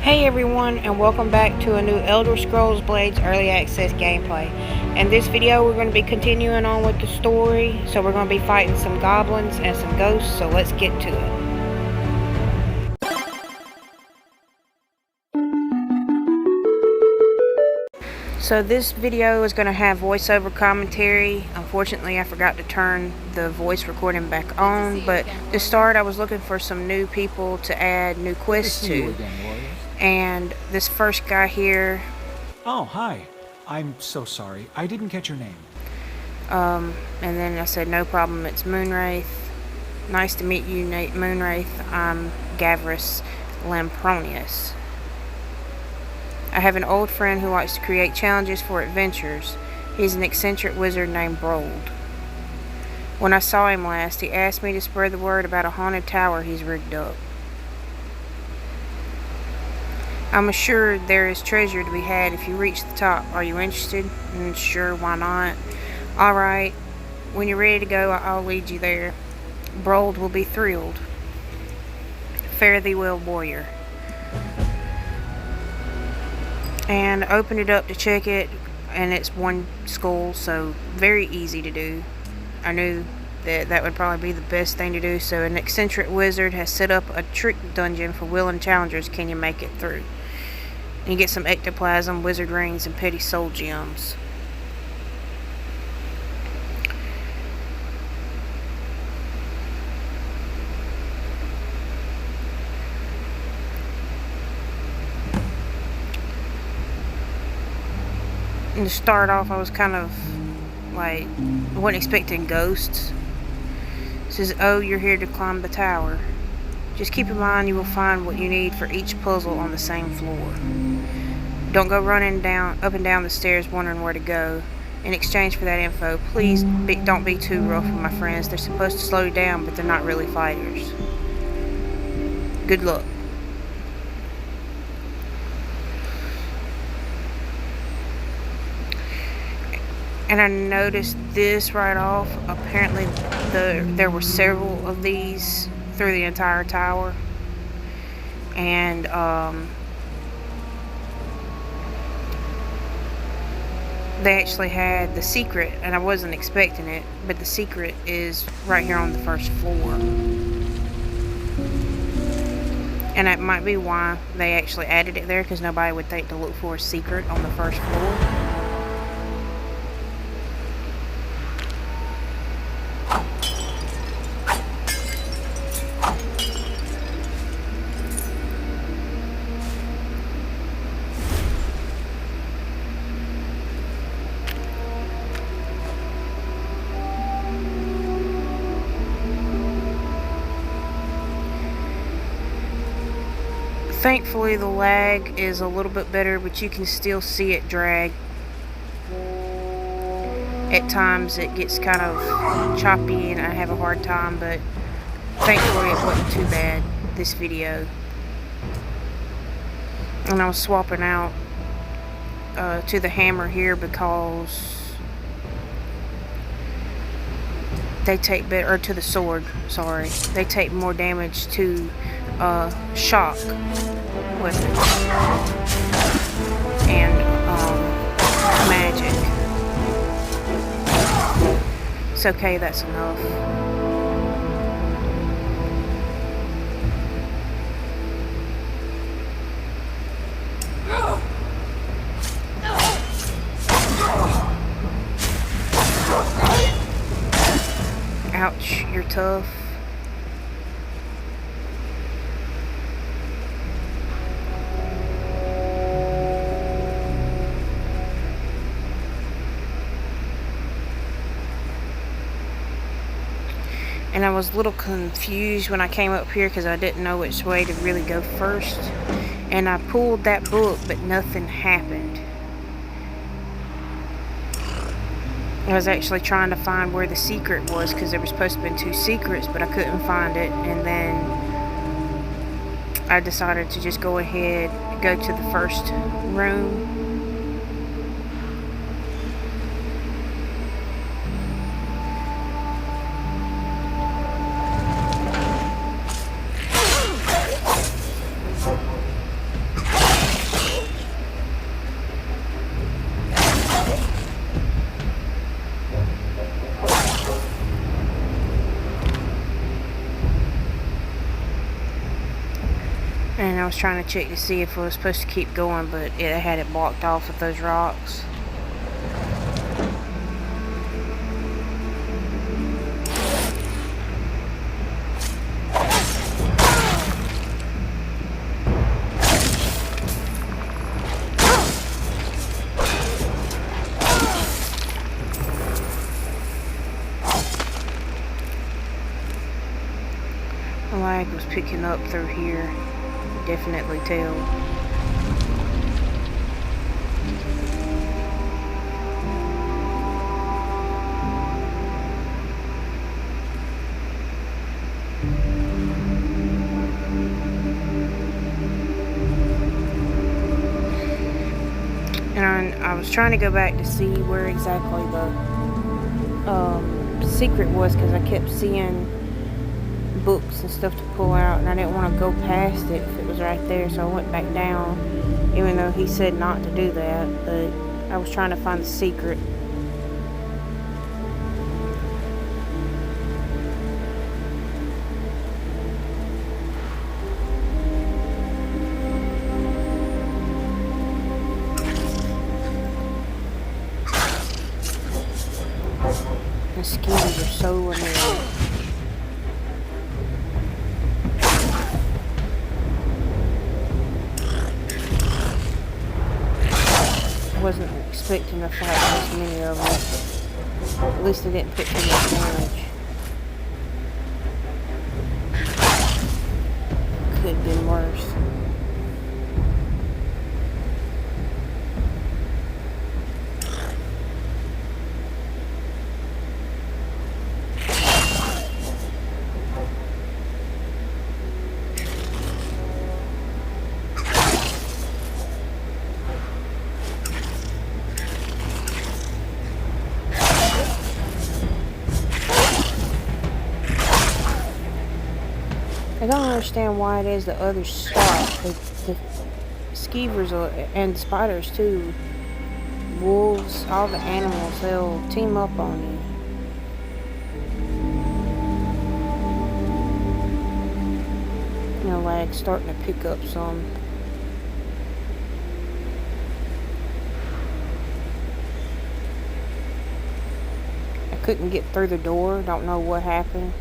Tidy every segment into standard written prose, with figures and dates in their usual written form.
Hey everyone, and welcome back to a new Elder Scrolls Blades Early Access gameplay. In this video we're going to be continuing on with the story, so we're going to be fighting some goblins and some ghosts, so let's get to it. So this video is going to have voiceover commentary. Unfortunately I forgot to turn the voice recording back on, but to start I was looking for some new people to add new quests to. And this first guy here. Oh, hi. I'm so sorry. I didn't catch your name. And then I said, no problem, it's Moonwraith. Nice to meet you, Moonwraith. I'm Gavris Lampronius. I have an old friend who likes to create challenges for adventures. He's an eccentric wizard named Brold. When I saw him last, he asked me to spread the word about a haunted tower he's rigged up. I'm assured there is treasure to be had if you reach the top. Are you interested? Sure, why not? Alright, when you're ready to go, I'll lead you there. Brold will be thrilled. Fare thee well, warrior. And I opened it up to check it, and it's one skull, so very easy to do. I knew that would probably be the best thing to do. So an eccentric wizard has set up a trick dungeon for willing challengers. Can you make it through? And you get some ectoplasm, wizard rings, and petty soul gems. And to start off, I was kind of like, I wasn't expecting ghosts. It says, oh, you're here to climb the tower. Just keep in mind you will find what you need for each puzzle on the same floor. Don't go running up and down the stairs wondering where to go. In exchange for that info, please don't be too rough with my friends. They're supposed to slow you down, but they're not really fighters. Good luck. And I noticed this right off. Apparently there were several of these through the entire tower. And they actually had the secret, and I wasn't expecting it, but the secret is right here on the first floor. And that might be why they actually added it there, because nobody would think to look for a secret on the first floor. Thankfully the lag is a little bit better, but you can still see it drag. At times it gets kind of choppy and I have a hard time, but thankfully it wasn't too bad this video. And I was swapping out to the hammer here because they take better, or to the sword, sorry. They take more damage to shock weapons and magic. It's okay, that's enough. Ouch, you're tough. And I was a little confused when I came up here because I didn't know which way to really go first. And I pulled that book, but nothing happened. I was actually trying to find where the secret was, because there were supposed to have been 2 secrets, but I couldn't find it. And then I decided to just go ahead and go to the first room. I was trying to check to see if I was supposed to keep going, but it had it blocked off with those rocks. The lag was picking up through here. Definitely tell. And I was trying to go back to see where exactly the secret was, because I kept seeing books and stuff to pull out, and I didn't want to go past it if it was right there, so I went back down, even though he said not to do that. But I was trying to find the secret. The skins are so annoying. Wasn't expecting to fight this many of them. At least they didn't put too much damage. Could have been worse. I don't understand why it is the others stop. The skeevers and the spiders too, wolves, all the animals, they'll team up on you. You know, like starting to pick up some. I couldn't get through the door. Don't know what happened.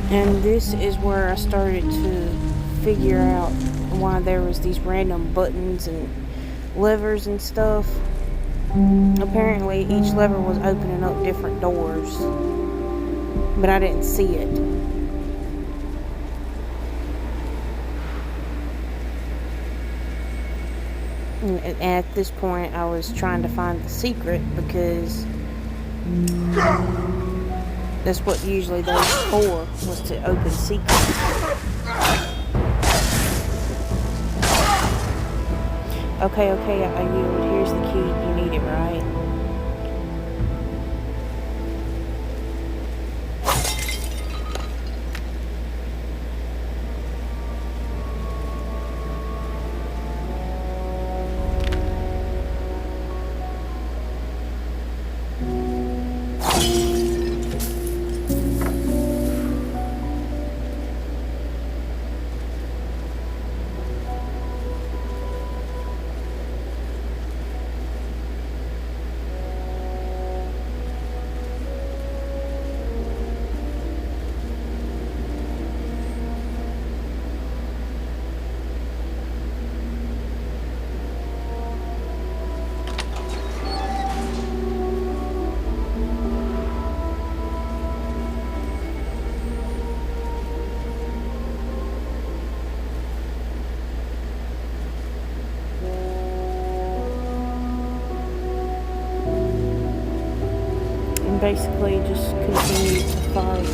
And this is where I started to figure out why there was these random buttons and levers and stuff. Apparently each lever was opening up different doors, but I didn't see it. And at this point I was trying to find the secret, because that's what usually those for, was to open secrets. Okay, I yield. Here's the key. You need it, right? Basically just continued to fight,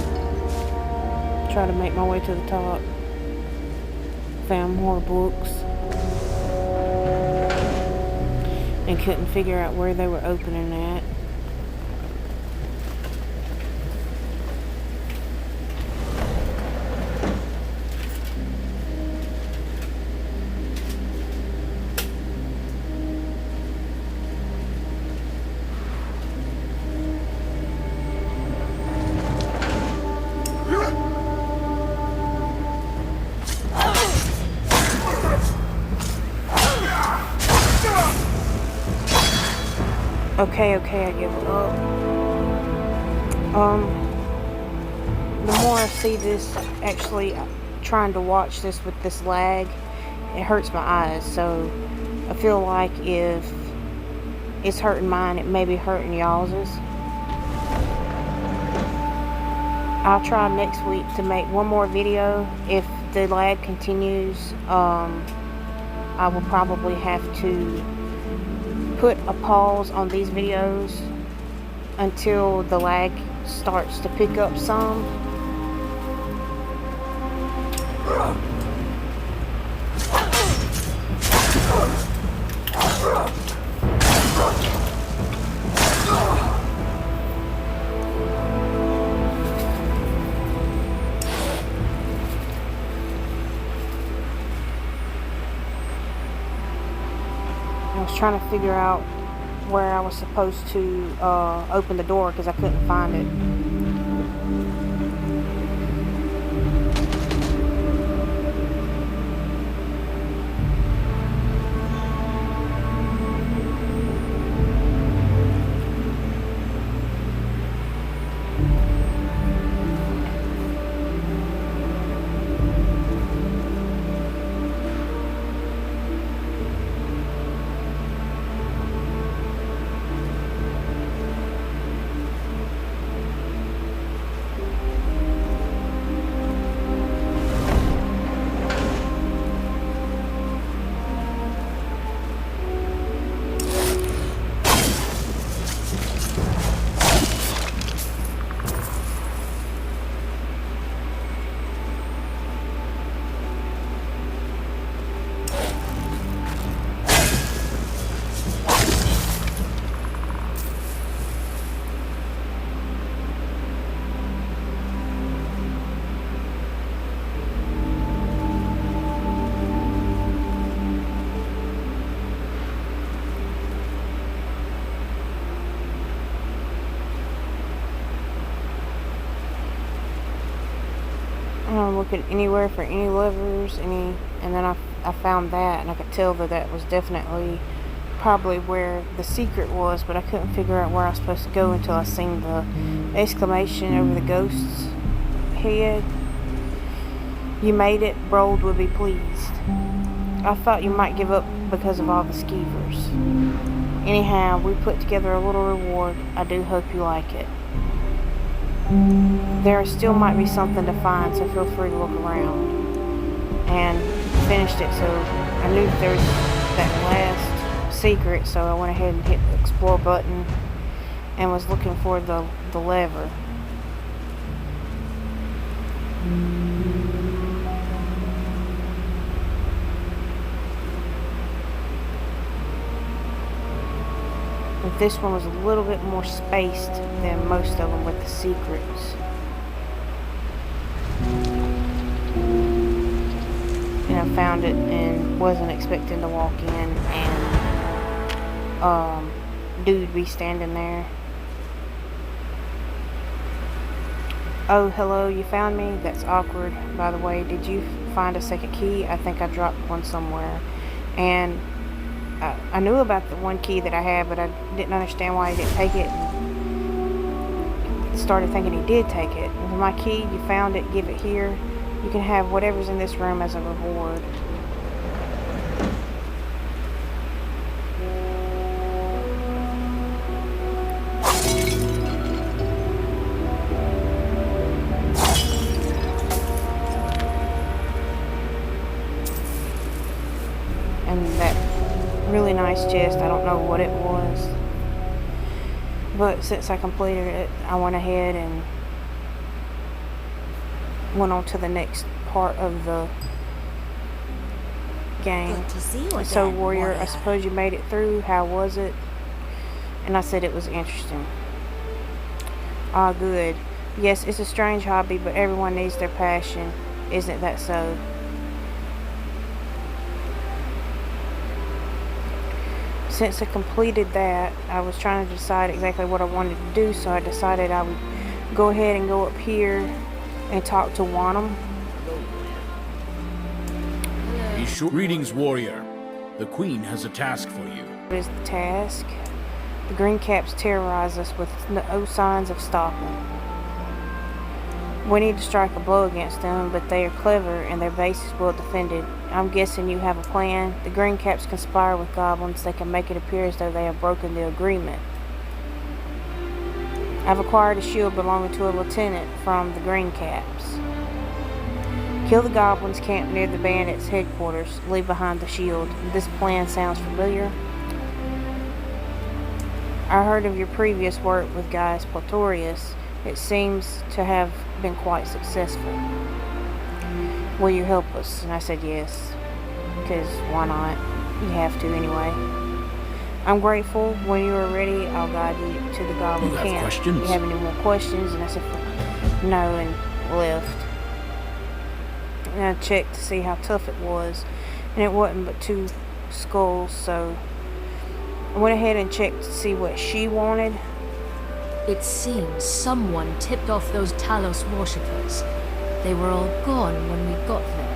try to make my way to the top. Found more books and couldn't figure out where they were opening at. Okay, I give it up. The more I see this, actually trying to watch this with this lag, it hurts my eyes. So I feel like if it's hurting mine, it may be hurting y'all's. I'll try next week to make one more video. If the lag continues, I will probably have to put a pause on these videos until the lag starts to pick up some. I was trying to figure out where I was supposed to open the door because I couldn't find it. I'm looking anywhere for any levers, and then I found that, and I could tell that was definitely probably where the secret was, but I couldn't figure out where I was supposed to go until I seen the exclamation over the ghost's head. You made it. Brold would be pleased. I thought you might give up because of all the skeevers. Anyhow, we put together a little reward. I do hope you like it. There still might be something to find, so feel free to look around. And finished it, so I knew there was that last secret, so I went ahead and hit the explore button and was looking for the lever. But this one was a little bit more spaced than most of them with the secrets. And I found it and wasn't expecting to walk in and dude be standing there. Oh, hello, you found me? That's awkward. By the way, did you find a second key? I think I dropped one somewhere. And I knew about the one key that I had, but I didn't understand why he didn't take it. And started thinking he did take it. And my key, you found it, give it here. You can have whatever's in this room as a reward. And that really nice chest, I don't know what it was, but since I completed it, I went ahead and went on to the next part of the game. Good to see you again, So warrior, I warrior. suppose you made it through. How was it? And I said it was interesting. Ah, good. Yes, it's a strange hobby, but everyone needs their passion. Isn't that so? Since I completed that, I was trying to decide exactly what I wanted to do, so I decided I would go ahead and go up here and talk to Wanham. Be sure. Greetings, warrior. The queen has a task for you. What is the task? The green caps terrorize us with no signs of stopping. We need to strike a blow against them, but they are clever and their base is well defended. I'm guessing you have a plan. The green caps conspire with goblins. They can make it appear as though they have broken the agreement. I've acquired a shield belonging to a lieutenant from the green caps. Kill the goblins camped near the bandits' headquarters. Leave behind the shield. This plan sounds familiar. I heard of your previous work with Gaius Platorius. It seems to have been quite successful. Will you help us? And I said yes, because why not? You have to anyway. I'm grateful. When you are ready, I'll guide you to the goblin camp. You have questions? Do you have any more questions? And I said no, and left. And I checked to see how tough it was, and it wasn't but 2 skulls, so I went ahead and checked to see what she wanted. It seems someone tipped off those Talos worshippers. They were all gone when we got there.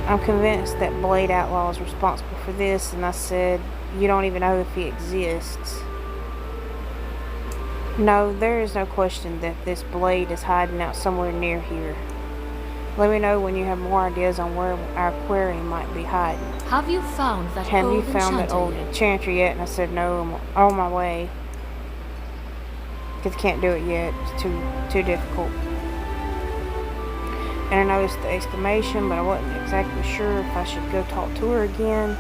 I'm convinced that Blade Outlaw is responsible for this, and I said, you don't even know if he exists. No, there is no question that this Blade is hiding out somewhere near here. Let me know when you have more ideas on where our quarry might be hiding. Have you found that Have you old found that old enchanter yet? enchanter yet? And I said, no, I'm on my way. Because I can't do it yet. It's too difficult. And I noticed the exclamation, but I wasn't exactly sure if I should go talk to her again.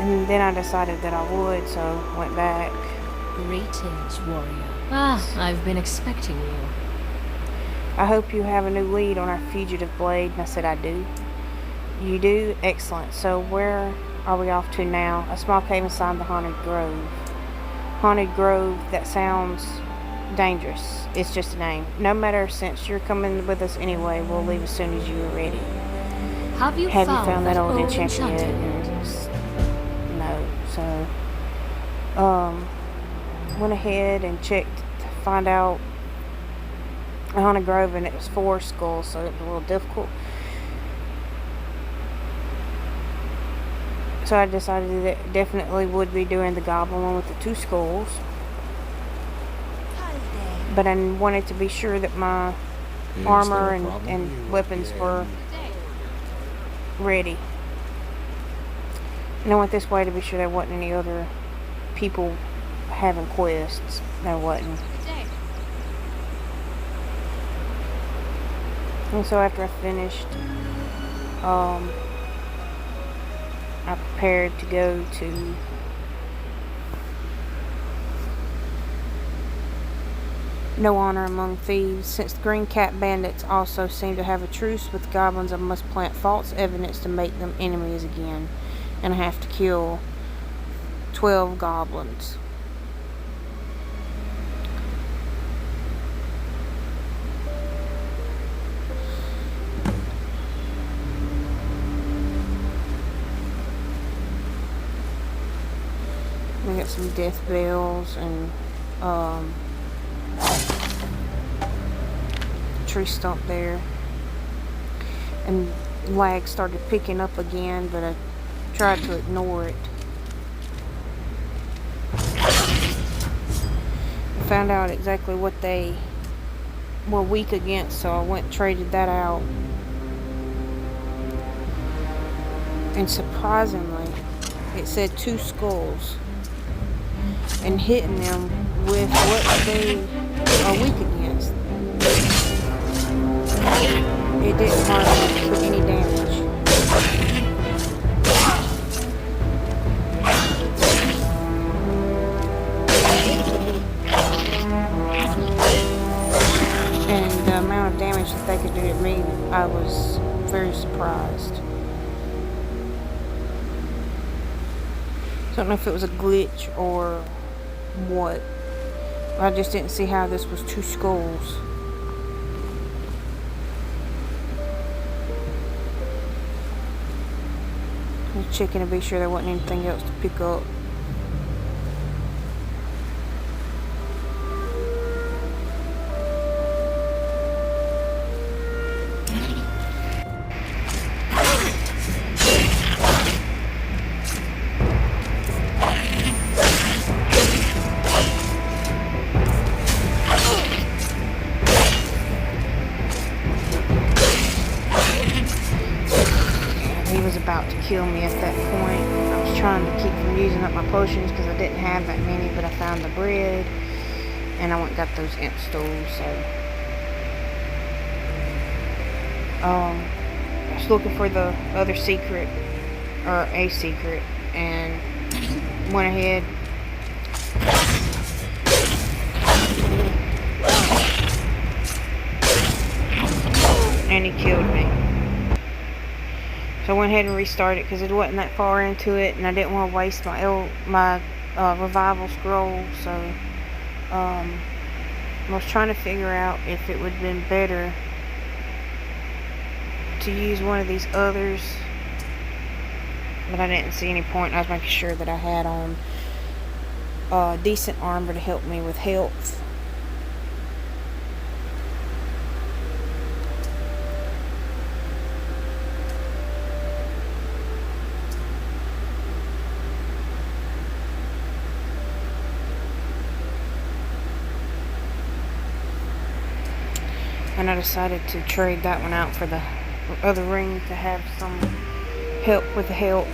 And then I decided that I would, so I went back. Greetings, warrior. Ah, I've been expecting you. I hope you have a new lead on our fugitive Blade. And I said, I do. You do? Excellent. So where are we off to now? A small cave inside the Haunted Grove. Haunted Grove, that sounds dangerous. It's just a name. No matter, since you're coming with us anyway, we'll leave as soon as you are ready. Have you found that old enchanter enchanter yet? yet? No. So, went ahead and checked to find out the Haunted Grove, and it was 4 skulls, so it was a little difficult. So I decided that it definitely would be doing the goblin one with the 2 skulls. But I wanted to be sure that my armor and weapons were ready. And I went this way to be sure there wasn't any other people having quests. There wasn't. And so after I finished, I prepared to go to No Honor Among Thieves. Since the Green Cap Bandits also seem to have a truce with the goblins, I must plant false evidence to make them enemies again. And I have to kill 12 goblins. We got some death bells and tree stump there, and lag started picking up again, but I tried to ignore it. I found out exactly what they were weak against, so I went and traded that out. And surprisingly, it said 2 skulls. And hitting them with what they are weak against, it didn't harm them for any damage. And the amount of damage that they could do to me, I was very surprised. Don't know if it was a glitch or what. I just didn't see how this was 2 skulls. I was checking to be sure there wasn't anything else to pick up. he was about to kill me at that point. I was trying to keep from using up my potions because I didn't have that many, but I found the bread and I went and got those imp stools. So I was looking for the other secret, or a secret, and went ahead and he killed me. So I went ahead and restarted because it wasn't that far into it, and I didn't want to waste my revival scroll. So I was trying to figure out if it would have been better to use one of these others, but I didn't see any point. I was making sure that I had on decent armor to help me with health. And I decided to trade that one out for the other ring to have some help with the health.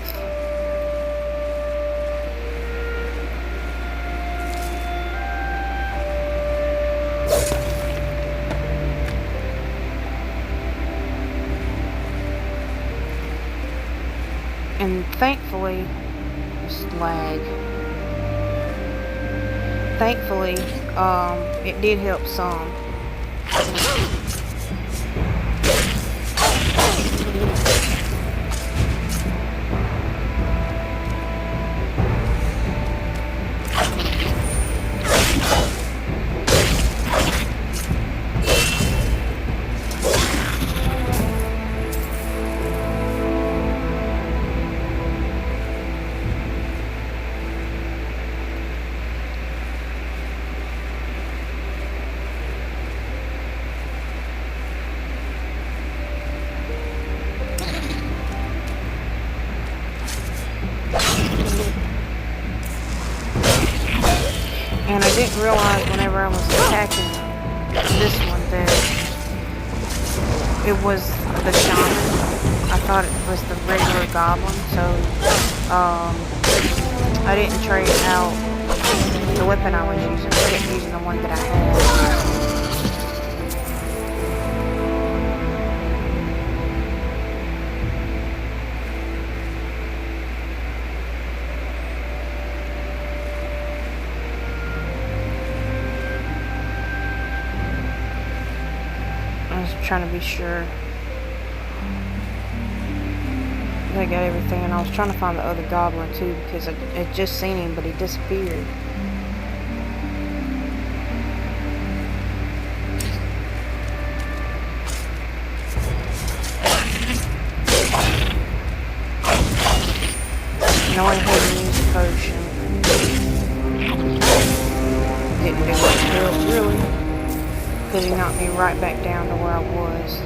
And thankfully, just lag. Thankfully, it did help some. And I didn't realize whenever I was attacking this one that it was the shaman. I thought it was the regular goblin, so I didn't trade out the weapon I was using. I kept using the one that I had. I was trying to be sure that I got everything, and I was trying to find the other goblin too because I had just seen him, but he disappeared. And I went ahead and used the potion. Didn't do much help, really. Because he knocked me right back down to where I was.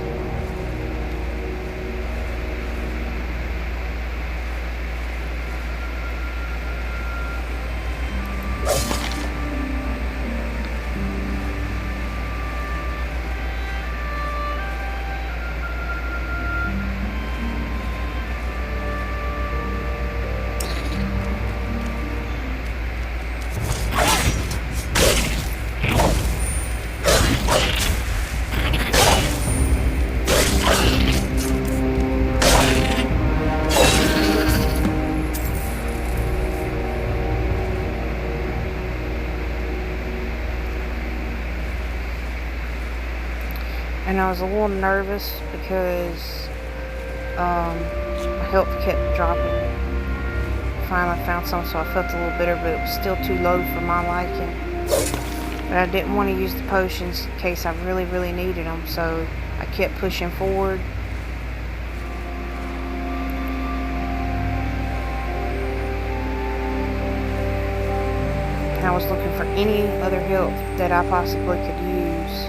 And I was a little nervous because my health kept dropping. Finally found some, so I felt a little bitter, but it was still too low for my liking. But I didn't want to use the potions in case I really, really needed them, so I kept pushing forward. And I was looking for any other help that I possibly could use.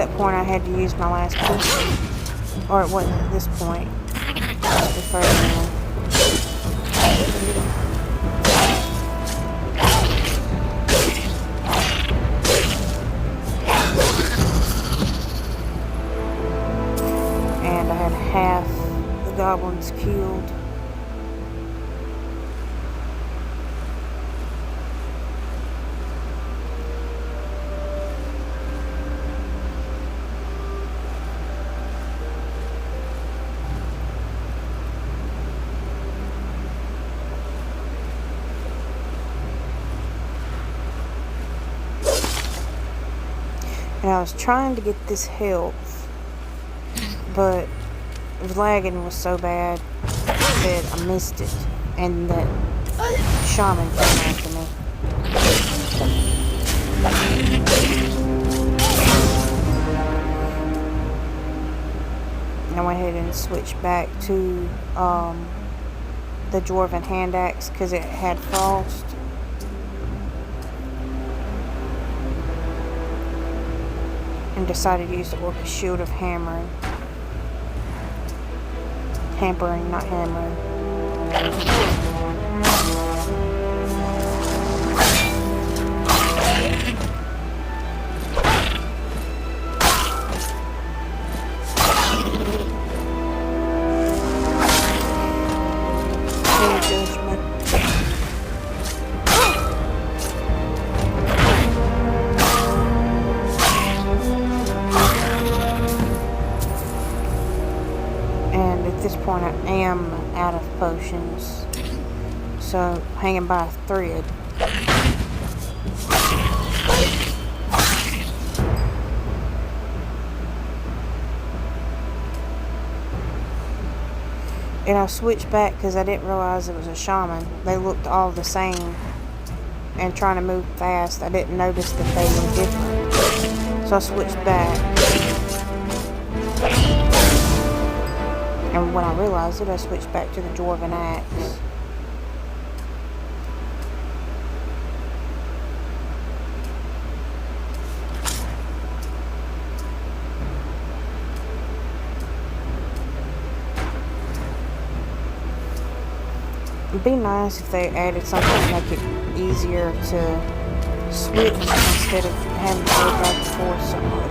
that point I had to use my last pistol. Or it wasn't at this point. The further in. And I had half the goblins killed. And I was trying to get this health, but it was lagging was so bad that I missed it, and that shaman came after me. And I went ahead and switched back to the dwarven hand axe because it had frost. And decided to use the Orcus Shield of Hampering, not hammering. Holy judgment. And at this point I am out of potions, so hanging by a thread. And I switched back because I didn't realize it was a shaman. They looked all the same, and trying to move fast I didn't notice that they were different, so I switched back. And when I realized it, I switched back to the dwarven axe. It'd be nice if they added something to make it easier to switch instead of having to go back and forth so much.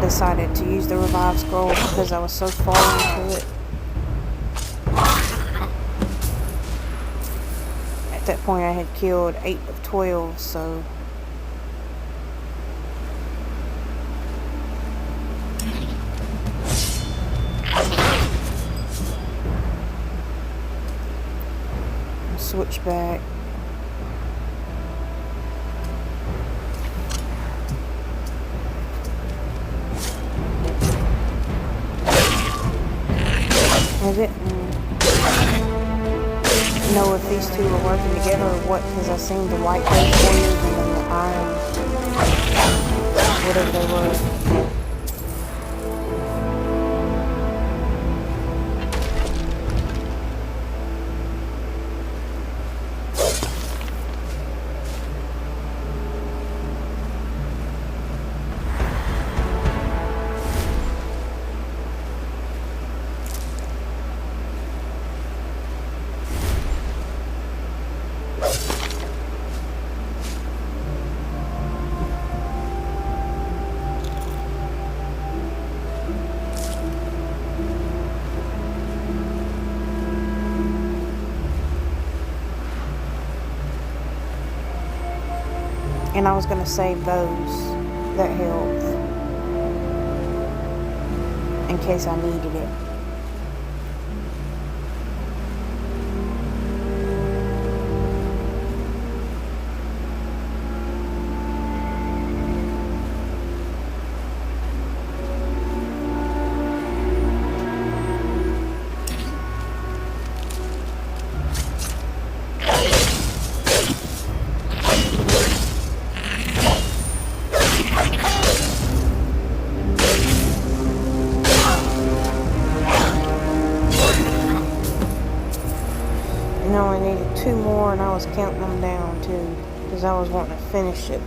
Decided to use the revive scroll because I was so far into it. At that point I had killed 8 of 12, so I'll switch back. I didn't know if these two were working together or what, because I seen the white ghost warriors and then the iron, whatever they were. And I was going to save that health, in case I needed it. 2 more, and I was counting them down too, because I was wanting to finish it.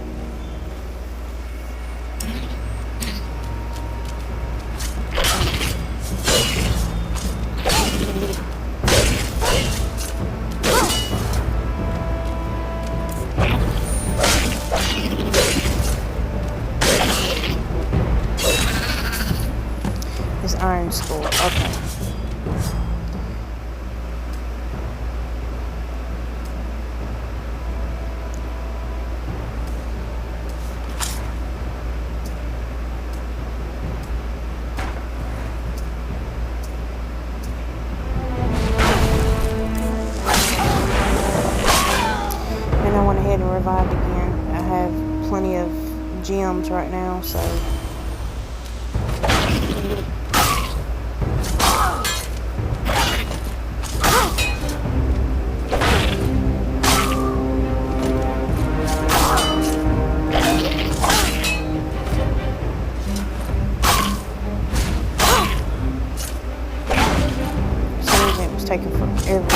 This iron skull, okay. And I went ahead and revived again. I have plenty of gems right now, so it was taking forever.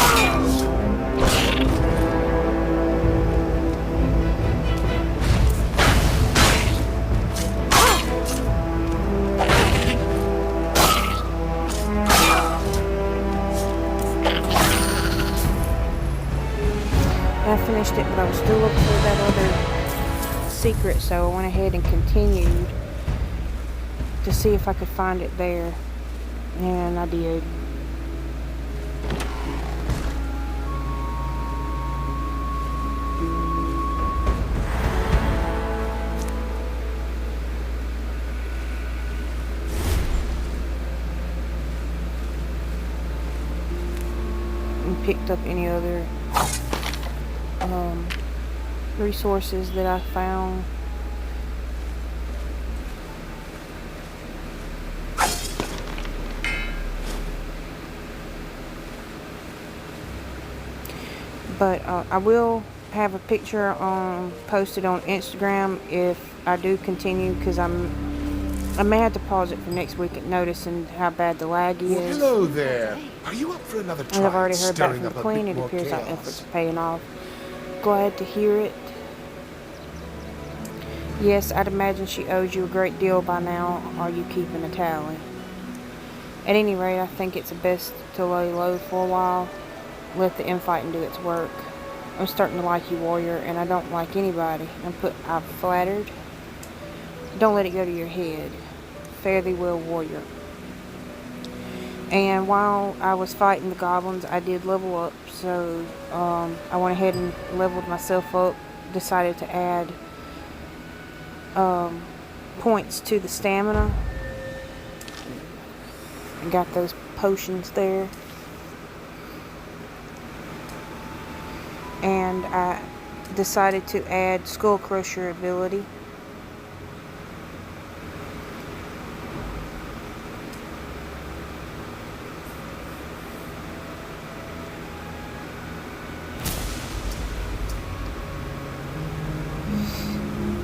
I finished it, but I was still looking for that other secret, so I went ahead and continued to see if I could find it there, and I did. And picked up any other resources that I found. But I will have a picture posted on Instagram if I do continue, because I may have to pause it for next week at noticing how bad the lag is. Well, hello there. Are you up for another try? And I've already heard back stirring from the up a Queen. bit It more appears our chaos? efforts are paying off. Glad to hear it. Yes, I'd imagine she owes you a great deal by now. Are you keeping a tally? At any rate, I think it's best to lay low for a while. Let the infighting do its work. I'm starting to like you, warrior, and I don't like anybody. I'm flattered. Don't let it go to your head. Fare thee well, warrior. And while I was fighting the goblins, I did level up, so I went ahead and leveled myself up. Decided to add points to the stamina. Got those potions there. And I decided to add Skull Crusher ability.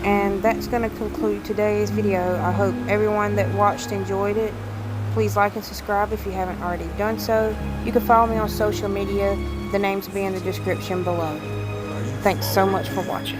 And that's going to conclude today's video. I hope everyone that watched enjoyed it. Please like and subscribe if you haven't already done so. You can follow me on social media. The names will be in the description below. Thanks so much for watching.